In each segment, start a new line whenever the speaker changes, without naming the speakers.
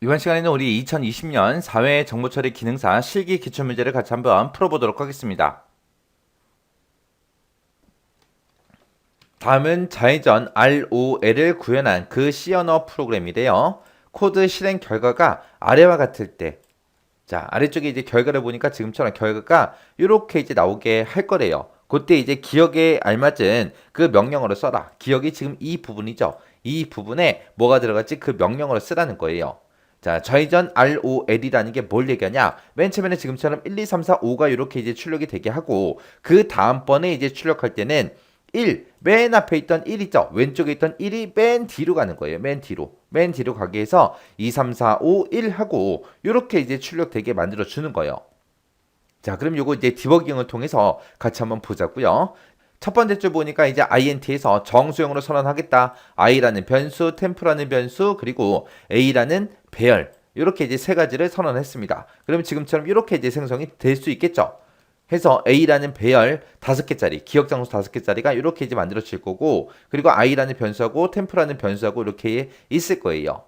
이번 시간에는 우리 2020년 사회 정보처리 기능사 실기 기출문제를 같이 한번 풀어보도록 하겠습니다. 다음은 좌회전 ROL을 구현한 그 C 언어 프로그램인데요. 코드 실행 결과가 아래와 같을 때, 자, 아래쪽에 이제 결과를 보니까 지금처럼 결과가 이렇게 이제 나오게 할 거래요. 그때 이제 기억에 알맞은 그 명령어를 써라. 기억이 지금 이 부분이죠. 이 부분에 뭐가 들어갔지? 그 명령어를 쓰라는 거예요. 자, 좌회전 ROL이라는 게 뭘 얘기하냐? 맨 처음에는 지금처럼 1, 2, 3, 4, 5가 이렇게 이제 출력이 되게 하고, 그 다음번에 이제 출력할 때는 1, 맨 앞에 있던 1 있죠? 왼쪽에 있던 1이 맨 뒤로 가는 거예요. 맨 뒤로. 맨 뒤로 가게 해서 2, 3, 4, 5, 1 하고, 이렇게 이제 출력되게 만들어 주는 거예요. 자, 그럼 요거 이제 디버깅을 통해서 같이 한번 보자고요. 첫 번째 줄 보니까 이제 int에서 정수형으로 선언하겠다. i라는 변수, 템프라는 변수, 그리고 a라는 배열. 이렇게 이제 세 가지를 선언했습니다. 그럼 지금처럼 이렇게 이제 생성이 될 수 있겠죠. 해서 a라는 배열 5개짜리, 기억 장소 5개짜리가 이렇게 이제 만들어질 거고, 그리고 i라는 변수하고 템프라는 변수하고 이렇게 있을 거예요.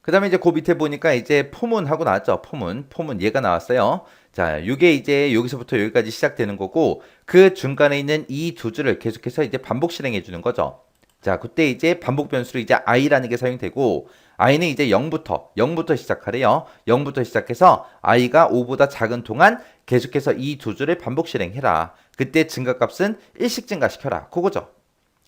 그 다음에 이제 그 밑에 보니까 이제 포문하고 나왔죠. 포문 얘가 나왔어요. 자, 이게 이제 여기서부터 여기까지 시작되는 거고, 그 중간에 있는 이 두 줄을 계속해서 이제 반복 실행해 주는 거죠. 자, 그때 이제 반복 변수로 이제 i라는 게 사용되고, i는 이제 0부터 시작하래요. 0부터 시작해서 i가 5보다 작은 동안 계속해서 이 두 줄을 반복 실행해라. 그때 증가값은 일씩 증가시켜라. 그거죠.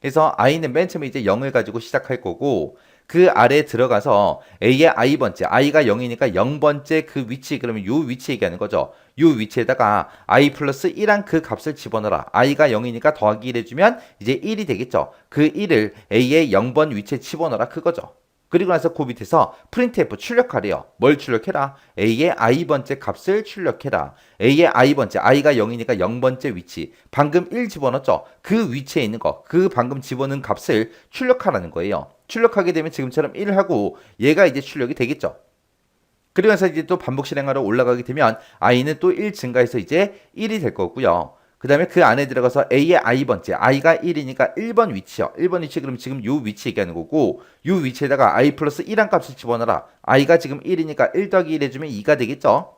그래서 i는 맨 처음에 이제 0을 가지고 시작할 거고, 그 아래에 들어가서 a의 i번째, i가 0이니까 0번째 그 위치, 그러면 요 위치 얘기하는 거죠. 요 위치에다가 i 플러스 1한 그 값을 집어넣어라. i가 0이니까 더하기 1 해주면 이제 1이 되겠죠. 그 1을 a의 0번 위치에 집어넣어라. 그거죠. 그리고 나서 그 밑에서 printf 출력하래요. 뭘 출력해라? a의 i번째 값을 출력해라. a의 i번째, i가 0이니까 0번째 위치. 방금 1 집어넣었죠? 그 위치에 있는 거, 그 방금 집어넣은 값을 출력하라는 거예요. 출력하게 되면 지금처럼 1하고 얘가 이제 출력이 되겠죠. 그리고 나서 이제 또 반복 실행하러 올라가게 되면 i는 또 1 증가해서 이제 1이 될 거고요. 그 다음에 그 안에 들어가서 a의 i번째, i가 1이니까 1번 위치요. 1번 위치 그럼 지금 요 위치 얘기하는 거고, 요 위치에다가 i 플러스 1한 값을 집어넣어라. i가 지금 1이니까 1 더하기 1 해주면 2가 되겠죠.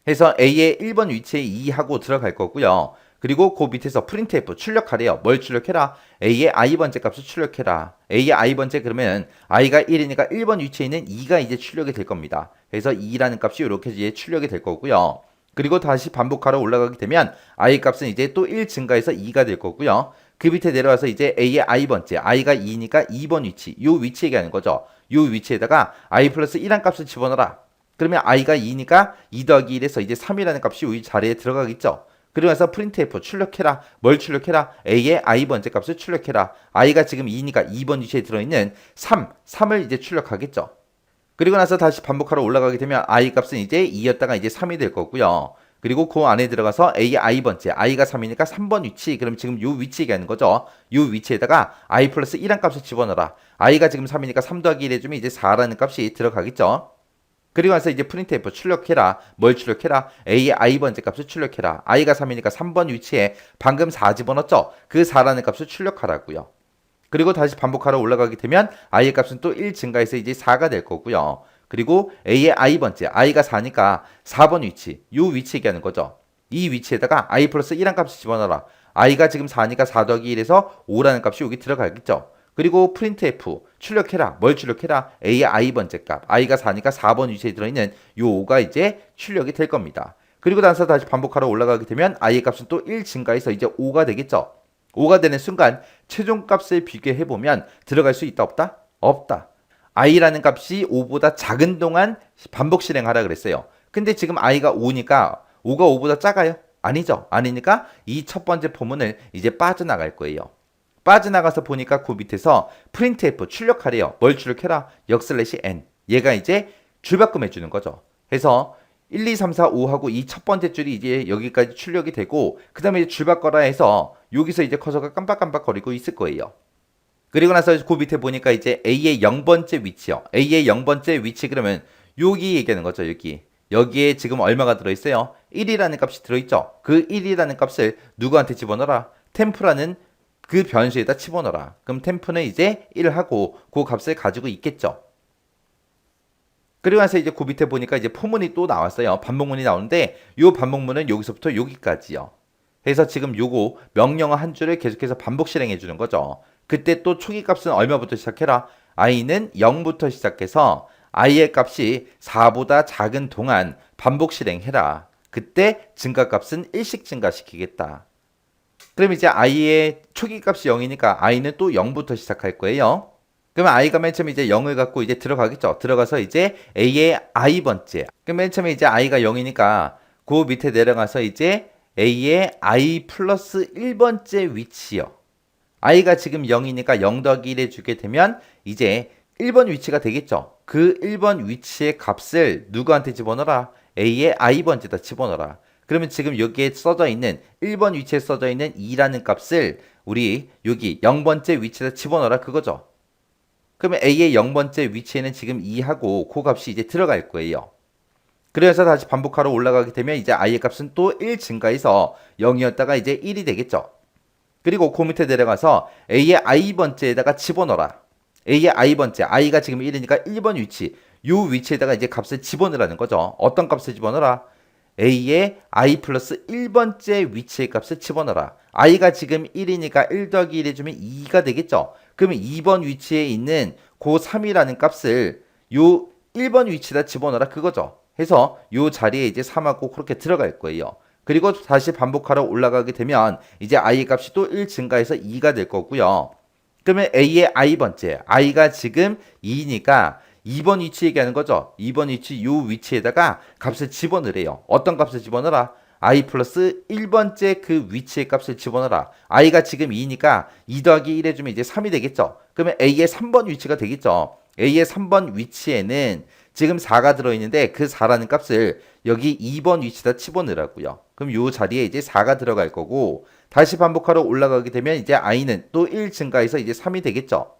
해서 a의 1번 위치에 2 하고 들어갈 거고요. 그리고 그 밑에서 printf 출력하래요. 뭘 출력해라? a의 i번째 값을 출력해라. a의 i번째 그러면 i가 1이니까 1번 위치에 있는 2가 이제 출력이 될 겁니다. 그래서 2라는 값이 이렇게 이제 출력이 될 거고요. 그리고 다시 반복하러 올라가게 되면 i 값은 이제 또 1 증가해서 2가 될 거고요. 그 밑에 내려와서 이제 a의 i번째, i가 2니까 2번 위치, 요 위치 얘기하는 거죠. 요 위치에다가 i 플러스 1한 값을 집어넣어라. 그러면 i가 2니까 2 더하기 1에서 이제 3이라는 값이 이 자리에 들어가겠죠. 그리고 나서 printf 출력해라. 뭘 출력해라? a의 i번째 값을 출력해라. i가 지금 2니까 2번 위치에 들어있는 3을 이제 출력하겠죠. 그리고 나서 다시 반복하러 올라가게 되면 i 값은 이제 2였다가 이제 3이 될 거고요. 그리고 그 안에 들어가서 a의 i번째, i가 3이니까 3번 위치, 그럼 지금 요 위치 얘기하는 거죠. 요 위치에다가 i 플러스 1한 값을 집어넣어라. i가 지금 3이니까 3 더하기 1 해주면 이제 4라는 값이 들어가겠죠. 그리고 나서 이제 printf 출력해라. 뭘 출력해라? a의 i번째 값을 출력해라. i가 3이니까 3번 위치에 방금 4 집어넣었죠? 그 4라는 값을 출력하라고요. 그리고 다시 반복하러 올라가게 되면 i의 값은 또 1 증가해서 이제 4가 될 거고요. 그리고 a의 i번째, i가 4니까 4번 위치, 요 위치 얘기하는 거죠. 이 위치에다가 i 플러스 1한 값을 집어넣어라. i가 지금 4니까 4 더하기 1에서 5라는 값이 여기 들어가겠죠. 그리고 printf 출력해라. 뭘 출력해라? a의 i번째 값. i가 4니까 4번 위치에 들어있는 요 5가 이제 출력이 될 겁니다. 그리고 나서 다시 반복하러 올라가게 되면 i의 값은 또 1 증가해서 이제 5가 되겠죠. 5가 되는 순간 최종 값을 비교해 보면 들어갈 수 있다 없다? 없다. i라는 값이 5보다 작은 동안 반복 실행하라 그랬어요. 근데 지금 i가 5니까 5가 5보다 작아요? 아니죠. 아니니까 이 첫 번째 포문을 이제 빠져나갈 거예요. 빠져나가서 보니까 그 밑에서 printf 출력하래요. 뭘 출력해라? n. 얘가 이제 줄바꿈 해주는 거죠. 해서 1, 2, 3, 4, 5하고 이 첫 번째 줄이 이제 여기까지 출력이 되고, 그 다음에 줄바꿔라 해서 여기서 이제 커서가 깜빡깜빡거리고 있을 거예요. 그리고 나서 그 밑에 보니까 이제 a의 0번째 위치요. a의 0번째 위치 그러면 여기 얘기하는 거죠. 여기에 지금 얼마가 들어있어요? 1이라는 값이 들어있죠. 그 1이라는 값을 누구한테 집어넣어라? 템프라는 그 변수에다 집어넣어라. 그럼 템프는 이제 1하고 그 값을 가지고 있겠죠. 그리고 나서 이제 그 밑에 보니까 이제 포문이 또 나왔어요. 반복문이 나오는데 요 반복문은 여기서부터 여기까지요. 그래서 지금 요거 명령어 한 줄을 계속해서 반복 실행해 주는 거죠. 그때 또 초기 값은 얼마부터 시작해라? i는 0부터 시작해서 i의 값이 4보다 작은 동안 반복 실행해라. 그때 증가값은 1씩 증가시키겠다. 그럼 이제 i의 초기 값이 0이니까 i는 또 0부터 시작할 거예요. 그러면 i가 맨 처음에 이제 0을 갖고 이제 들어가겠죠. 들어가서 이제 a의 i번째. 그럼 맨 처음에 이제 i가 0이니까 그 밑에 내려가서 이제 a의 i 플러스 1번째 위치요. i가 지금 0이니까 0 더하기 1 해주게 되면 이제 1번 위치가 되겠죠. 그 1번 위치의 값을 누구한테 집어넣어라? a의 i번째다 집어넣어라. 그러면 지금 여기에 써져 있는 1번 위치에 써져 있는 2라는 값을 우리 여기 0번째 위치에다 집어넣어라 그거죠. 그러면 a의 0번째 위치에는 지금 2하고 그 값이 이제 들어갈 거예요. 그래서 다시 반복하러 올라가게 되면 이제 i의 값은 또 1 증가해서 0이었다가 이제 1이 되겠죠. 그리고 그 밑에 내려가서 a의 i번째에다가 집어넣어라. a의 i번째, i가 지금 1이니까 1번 위치, 요 위치에다가 이제 값을 집어넣으라는 거죠. 어떤 값을 집어넣어라? a의 i 플러스 1번째 위치의 값을 집어넣어라. i가 지금 1이니까 1 더하기 1 해주면 2가 되겠죠. 그러면 2번 위치에 있는 그 3이라는 값을 요 1번 위치에다 집어넣어라 그거죠. 해서 요 자리에 이제 3하고 그렇게 들어갈 거예요. 그리고 다시 반복하러 올라가게 되면 이제 i 값이 또 1 증가해서 2가 될 거고요. 그러면 a의 i번째, i가 지금 2니까 2번 위치 얘기하는 거죠. 2번 위치 요 위치에다가 값을 집어넣으래요. 어떤 값을 집어넣어라? i 플러스 1번째 그 위치의 값을 집어넣어라. i가 지금 2니까 2 더하기 1 해주면 이제 3이 되겠죠. 그러면 a의 3번 위치가 되겠죠. a의 3번 위치에는 지금 4가 들어있는데 그 4라는 값을 여기 2번 위치에다 집어넣으라고요. 그럼 요 자리에 이제 4가 들어갈 거고 다시 반복하러 올라가게 되면 이제 i는 또 1 증가해서 이제 3이 되겠죠.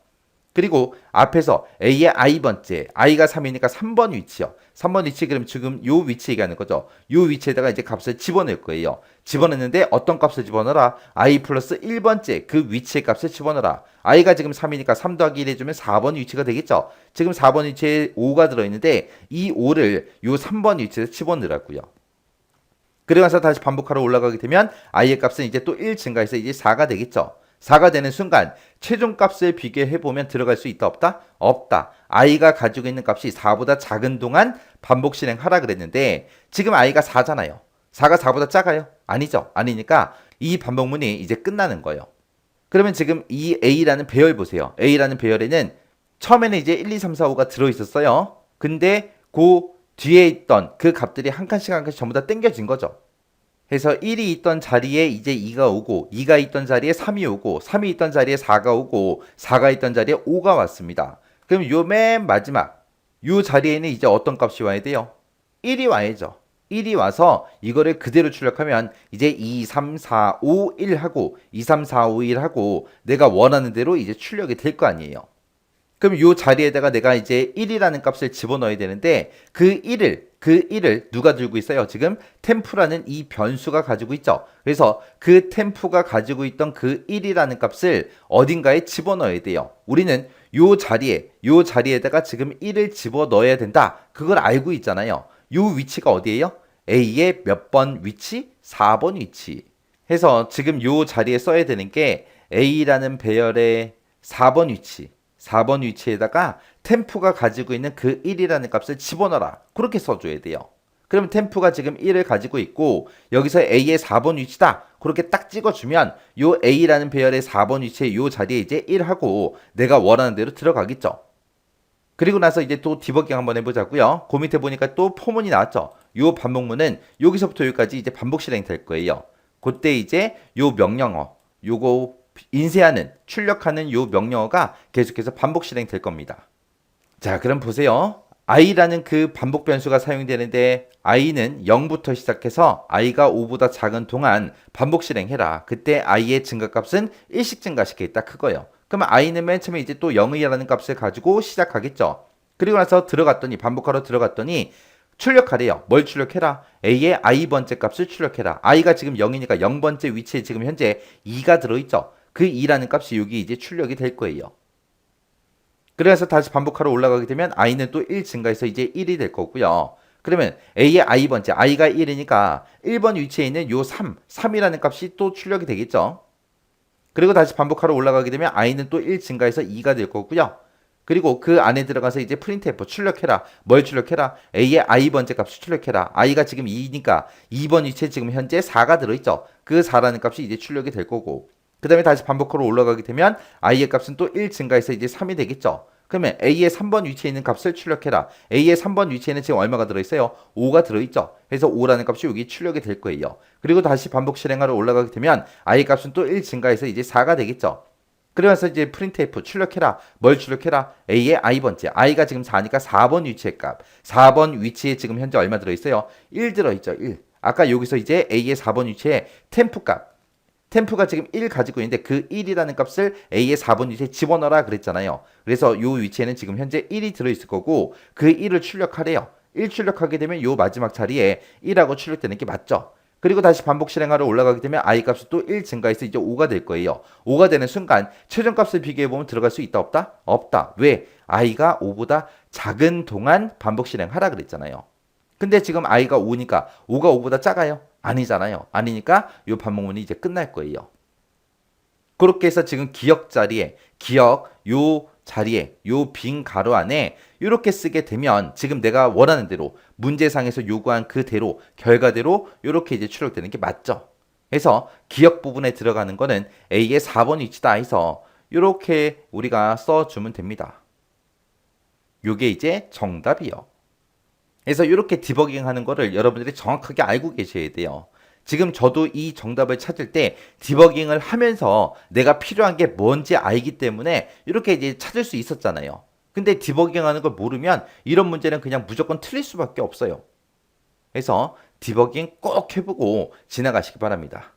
그리고 앞에서 a의 i번째, i가 3이니까 3번 위치요. 3번 위치 그럼 지금 요 위치 얘기하는 거죠. 요 위치에다가 이제 값을 집어넣을 거예요. 집어넣는데 어떤 값을 집어넣어라? i 플러스 1번째 그 위치의 값을 집어넣어라. i가 지금 3이니까 3 더하기 1 해주면 4번 위치가 되겠죠. 지금 4번 위치에 5가 들어있는데 이 5를 요 3번 위치에 집어넣으라고요. 그리고 나서 다시 반복하러 올라가게 되면 i의 값은 이제 또 1 증가해서 이제 4가 되겠죠. 4가 되는 순간 최종값을 비교해보면 들어갈 수 있다 없다? 없다. i가 가지고 있는 값이 4보다 작은 동안 반복 실행하라 그랬는데 지금 i가 4잖아요. 4가 4보다 작아요? 아니죠. 아니니까 이 반복문이 이제 끝나는 거예요. 그러면 지금 이 a라는 배열 보세요. a라는 배열에는 처음에는 이제 1, 2, 3, 4, 5가 들어있었어요. 근데 그 뒤에 있던 그 값들이 한 칸씩 한 칸씩 전부 다 땡겨진 거죠. 해서 1이 있던 자리에 이제 2가 오고 2가 있던 자리에 3이 오고 3이 있던 자리에 4가 오고 4가 있던 자리에 5가 왔습니다. 그럼 요 맨 마지막 요 자리에는 이제 어떤 값이 와야 돼요? 1이 와야죠. 1이 와서 이거를 그대로 출력하면 이제 2, 3, 4, 5, 1 하고 2, 3, 4, 5, 1 하고 내가 원하는 대로 이제 출력이 될 거 아니에요. 그럼 요 자리에다가 내가 이제 1이라는 값을 집어넣어야 되는데 그 1을 누가 들고 있어요? 지금 템프라는 이 변수가 가지고 있죠. 그래서 그 템프가 가지고 있던 그 1이라는 값을 어딘가에 집어넣어야 돼요. 우리는 요 자리에다가 지금 1을 집어넣어야 된다. 그걸 알고 있잖아요. 요 위치가 어디예요? A의 몇 번 위치? 4번 위치. 해서 지금 요 자리에 써야 되는 게 A라는 배열의 4번 위치. 4번 위치에다가 템프가 가지고 있는 그 1이라는 값을 집어넣어라. 그렇게 써줘야 돼요. 그러면 템프가 지금 1을 가지고 있고 여기서 A의 4번 위치다. 그렇게 딱 찍어주면 요 A라는 배열의 4번 위치에 요 자리에 이제 1하고 내가 원하는 대로 들어가겠죠. 그리고 나서 이제 또 디버깅 한번 해보자고요. 그 밑에 보니까 또 포문이 나왔죠. 요 반복문은 여기서부터 여기까지 이제 반복 실행 될 거예요. 그때 이제 요 명령어 요거 인쇄하는 출력하는 요 명령어가 계속해서 반복 실행될 겁니다. 자, 그럼 보세요. i라는 그 반복 변수가 사용되는데 i는 0부터 시작해서 i가 5보다 작은 동안 반복 실행해라. 그때 i의 증가값은 1씩 증가시키겠다 그거예요. 그러면 i는 맨 처음에 이제 또 0이라는 값을 가지고 시작하겠죠. 그리고 나서 들어갔더니 반복하러 들어갔더니 출력하래요. 뭘 출력해라? a의 i번째 값을 출력해라. i가 지금 0이니까 0번째 위치에 지금 현재 2가 들어있죠. 그 2라는 값이 여기 이제 출력이 될 거예요. 그래서 다시 반복하러 올라가게 되면 i는 또 1 증가해서 이제 1이 될 거고요. 그러면 a의 i번째, i가 1이니까 1번 위치에 있는 요 3이라는 값이 또 출력이 되겠죠. 그리고 다시 반복하러 올라가게 되면 i는 또 1 증가해서 2가 될 거고요. 그리고 그 안에 들어가서 이제 printf 출력해라. 뭘 출력해라? a의 i번째 값을 출력해라. i가 지금 2니까 2번 위치에 지금 현재 4가 들어있죠. 그 4라는 값이 이제 출력이 될 거고. 그 다음에 다시 반복하러 올라가게 되면 i의 값은 또 1 증가해서 이제 3이 되겠죠. 그러면 a의 3번 위치에 있는 값을 출력해라. a의 3번 위치에는 지금 얼마가 들어있어요? 5가 들어있죠. 그래서 5라는 값이 여기 출력이 될 거예요. 그리고 다시 반복 실행하러 올라가게 되면 i 값은 또 1 증가해서 이제 4가 되겠죠. 그러면서 이제 printf 출력해라. 뭘 출력해라? a의 i번째. i가 지금 4니까 4번 위치의 값. 4번 위치에 지금 현재 얼마 들어있어요? 1 들어있죠. 1. 아까 여기서 이제 a의 4번 위치에 temp 값. 템프가 지금 1 가지고 있는데 그 1이라는 값을 a의 4번 위치에 집어넣어라 그랬잖아요. 그래서 이 위치에는 지금 현재 1이 들어있을 거고 그 1을 출력하래요. 1 출력하게 되면 이 마지막 자리에 1하고 출력되는 게 맞죠. 그리고 다시 반복 실행하러 올라가게 되면 i 값이 또 1 증가해서 이제 5가 될 거예요. 5가 되는 순간 최종값을 비교해보면 들어갈 수 있다 없다? 없다. 왜? i가 5보다 작은 동안 반복 실행하라 그랬잖아요. 근데 지금 i가 5니까 5가 5보다 작아요? 아니잖아요. 아니니까 이 반복문이 이제 끝날 거예요. 그렇게 해서 지금 기억 자리에 요 자리에 요 빈 가로 안에 이렇게 쓰게 되면 지금 내가 원하는 대로 문제상에서 요구한 그대로 결과대로 이렇게 이제 출력되는 게 맞죠. 그래서 기억 부분에 들어가는 거는 A의 4번 위치다 해서 이렇게 우리가 써주면 됩니다. 요게 이제 정답이요. 그래서 이렇게 디버깅 하는 거를 여러분들이 정확하게 알고 계셔야 돼요. 지금 저도 이 정답을 찾을 때 디버깅을 하면서 내가 필요한 게 뭔지 알기 때문에 이렇게 이제 찾을 수 있었잖아요. 근데 디버깅 하는 걸 모르면 이런 문제는 그냥 무조건 틀릴 수밖에 없어요. 그래서 디버깅 꼭 해보고 지나가시기 바랍니다.